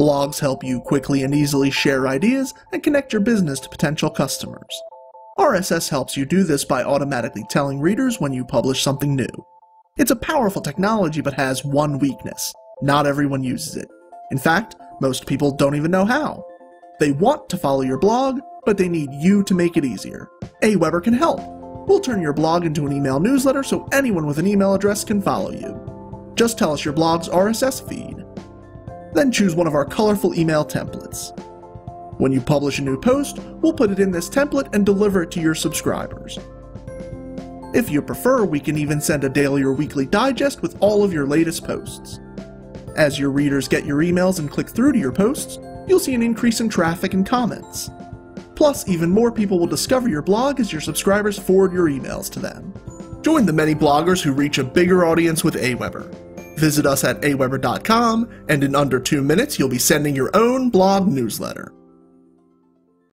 Blogs help you quickly and easily share ideas and connect your business to potential customers. RSS helps you do this by automatically telling readers when you publish something new. It's a powerful technology but has one weakness. Not everyone uses it. In fact, most people don't even know how. They want to follow your blog, but they need you to make it easier. Aweber can help. We'll turn your blog into an email newsletter so anyone with an email address can follow you. Just tell us your blog's RSS feed. Then choose one of our colorful email templates. When you publish a new post, we'll put it in this template and deliver it to your subscribers. If you prefer, we can even send a daily or weekly digest with all of your latest posts. As your readers get your emails and click through to your posts, you'll see an increase in traffic and comments. Plus, even more people will discover your blog as your subscribers forward your emails to them. Join the many bloggers who reach a bigger audience with Aweber. Visit us at aweber.com, and in under 2 minutes you'll be sending your own blog newsletter.